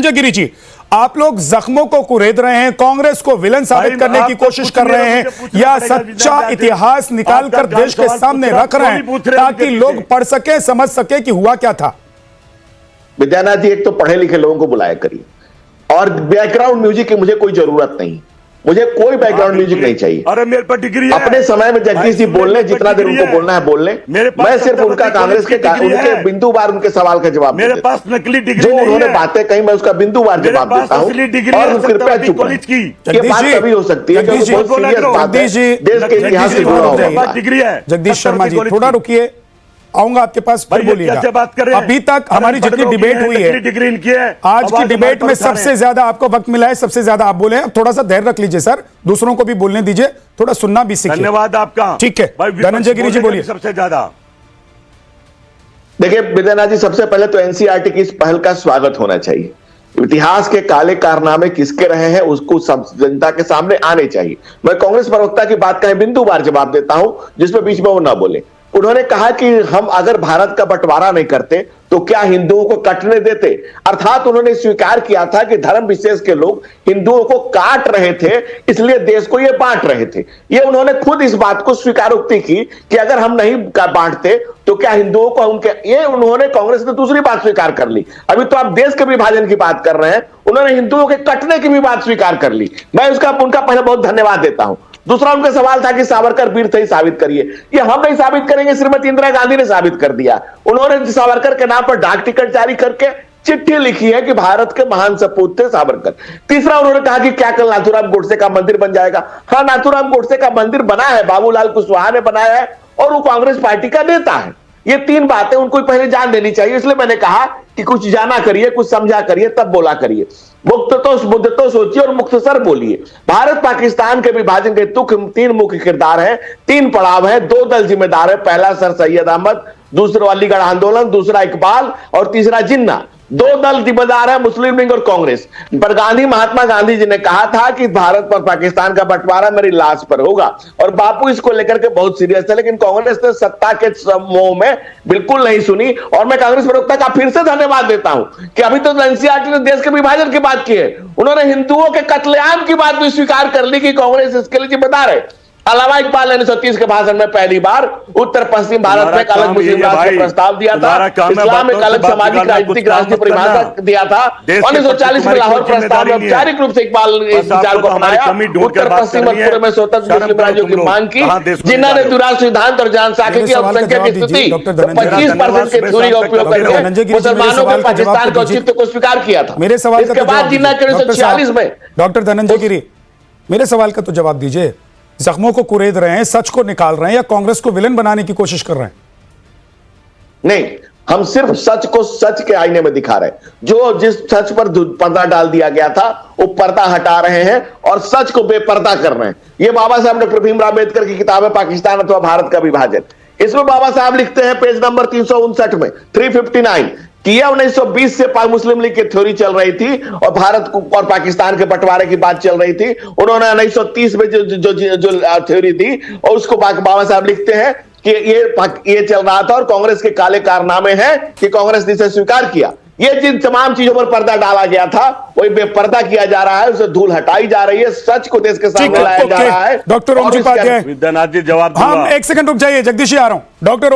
धनंजय गिरी जी, आप लोग जख्मों को कुरेद रहे हैं, कांग्रेस को विलन साबित करने की कोशिश कर रहे हैं, या सच्चा इतिहास निकालकर देश के सामने रख रहे हैं ताकि लोग पढ़ सके, समझ सके कि हुआ क्या था? विद्यानाथ जी, एक तो पढ़े लिखे लोगों को बुलाया करिए, और बैकग्राउंड म्यूजिक की मुझे कोई जरूरत नहीं, मुझे कोई बैकग्राउंड म्यूजिक नहीं चाहिए। अरे मेरे पास डिग्री है। अपने समय में जगदीश जी बोल लें, जितना देर उनको बोलना है बोल लें। मैं सिर्फ उनका कांग्रेस के उनके बिंदुवार उनके सवाल का जवाब मेरे पास नकली डिग्री जो उन्होंने बातें कही, मैं उसका बिंदुवार जवाब देता हूँ, और कृपया चुप रहें। ये बात तभी हो सकती है क्योंकि बहुत सीरियस बात है, देश के इतिहास से जुड़ा हुआ डिग्री है। जगदीश शर्मा जी, थोड़ा रुकिए, आऊंगा आपके पास, फिर बोलिएगा। बात कर रहे हैं? अभी तक हमारी जितनी डिबेट हुई है, डिग्री इनकी है, आज की डिबेट में सबसे ज्यादा आपको वक्त मिला है, सबसे ज्यादा आप बोले हैं। अब थोड़ा सा धैर्य रख लीजिए सर, दूसरों को भी बोलने दीजिए, थोड़ा सुनना भी सीखिए। धन्यवाद आपका। ठीक है, धनंजय गिरी जी बोलिए। सबसे ज्यादा देखिए विद्यानाथ जी, सबसे पहले तो एनसीईआरटी की इस पहल का स्वागत होना चाहिए। इतिहास के काले कारनामे किसके रहे हैं उसको सब जनता के सामने आने चाहिए। मैं कांग्रेस प्रवक्ता की बात का बिंदुवार जवाब देता हूं, जिसमें बीच में वो ना बोले। उन्होंने कहा कि हम अगर भारत का बंटवारा नहीं करते तो क्या हिंदुओं को कटने देते, अर्थात उन्होंने स्वीकार किया था कि धर्म विशेष के लोग हिंदुओं को काट रहे थे, इसलिए देश को ये बांट रहे थे। ये उन्होंने खुद इस बात को स्वीकारोक्ति की कि अगर हम नहीं बांटते तो क्या हिंदुओं को उनके, ये उन्होंने, कांग्रेस ने दूसरी बात स्वीकार कर ली। अभी तो आप देश के विभाजन की बात कर रहे हैं, उन्होंने हिंदुओं के कटने की भी बात स्वीकार कर ली। मैं उनका पहले बहुत धन्यवाद देता हूं। दूसरा उनका सवाल था कि सावरकर वीर थे, साबित करिए। ये हम नहीं साबित करेंगे, श्रीमती इंदिरा गांधी ने साबित कर दिया। उन्होंने सावरकर के नाम पर डाक टिकट जारी करके चिट्ठी लिखी है कि भारत के महान सपूत थे सावरकर। तीसरा उन्होंने कहा कि क्या कल नाथूराम गोडसे का मंदिर बन जाएगा? हाँ, नाथूराम गोडसे का मंदिर बना है, बाबूलाल कुशवाहा ने बनाया है, और वो कांग्रेस पार्टी का नेता है। ये तीन बातें उनको पहले जान देनी चाहिए, इसलिए मैंने कहा कि कुछ जाना करिए, कुछ समझा करिए, तब बोला करिए। मुद्दे तो सोचिए और मुख्तसर बोलिए। भारत पाकिस्तान के विभाजन के तीन मुख्य किरदार हैं, तीन पड़ाव हैं, दो दल जिम्मेदार है। पहला सर सैयद अहमद, दूसरा अलीगढ़ आंदोलन, दूसरा इकबाल, और तीसरा जिन्ना। दो दल जिम्मेदार है, मुस्लिम लीग और कांग्रेस। पर महात्मा गांधी जी ने कहा था कि भारत और पाकिस्तान का बंटवारा मेरी लाश पर होगा, और बापू इसको लेकर के बहुत सीरियस थे, लेकिन कांग्रेस ने सत्ता के मोह में बिल्कुल नहीं सुनी। और मैं कांग्रेस प्रवक्ता का फिर से धन्यवाद देता हूं कि अभी तो एनसीईआरटी ने देश के विभाजन की बात की है, उन्होंने हिंदुओं के कत्लेआम की बात भी स्वीकार कर ली कि कांग्रेस इसके लिए जिम्मेदार है। अलावा इकबाल ने 1930 के भाषण में पहली बार उत्तर पश्चिम भारत में एक अलग मुस्लिम राष्ट्र का प्रस्ताव दिया था, इस्लाम एक अलग सामाजिक राजनीतिक राष्ट्रीय परिभाषा दिया था। 1940 में लाहौर प्रस्ताव में औपचारिक रूप से इकबाल ने इस विचार को अपनाया। उत्तर पश्चिम और पूर्व में स्वतंत्र मुस्लिम राज्यों की मांग की, जिन्होंने दुराष्ट्र सिद्धांत और जनसांख्यिकी की अल्पसंख्यक की स्थिति 25% के थ्योरी का उपयोग करके मुसलमानों के पाकिस्तान के औचित्य को स्वीकार किया था। मेरे सवाल इसके बाद जिन्ना के 1946 में। डॉक्टर धनंजय गिरी, मेरे सवाल का तो जवाब दीजिए। जख्मों को कुरेद रहे हैं, सच को निकाल रहे हैं, या कांग्रेस को विलन बनाने की कोशिश कर रहे हैं? नहीं, हम सिर्फ सच को सच के आईने में दिखा रहे हैं। जो जिस सच पर पर्दा डाल दिया गया था वो पर्दा हटा रहे हैं और सच को बेपर्दा कर रहे हैं। ये बाबा साहब डॉक्टर भीमराव अम्बेडकर की किताब है पाकिस्तान अथवा भारत का विभाजन। इसमें बाबा साहब लिखते हैं पेज नंबर 359 में 359 कि यह 1920 से मुस्लिम लीग की थ्योरी चल रही थी और भारत और पाकिस्तान के बंटवारे की बात चल रही थी। उन्होंने 1930 में जो थ्योरी थी, और उसको बाबा साहब लिखते हैं कि ये चल रहा था और कांग्रेस के काले कारनामे हैं कि कांग्रेस ने इसे स्वीकार किया। ये जिन तमाम चीजों पर पर्दा डाला गया था वही बेपर्दा किया जा रहा है, उसे धूल हटाई जा रही है, सच को देश के सामने लाया जा रहा है। डॉक्टर ओम जी उपाध्याय, विद्यानाथ जी जवाब, हम एक सेकंड रुक जाइए, जगदीश जी आ रहा हूं। डॉक्टर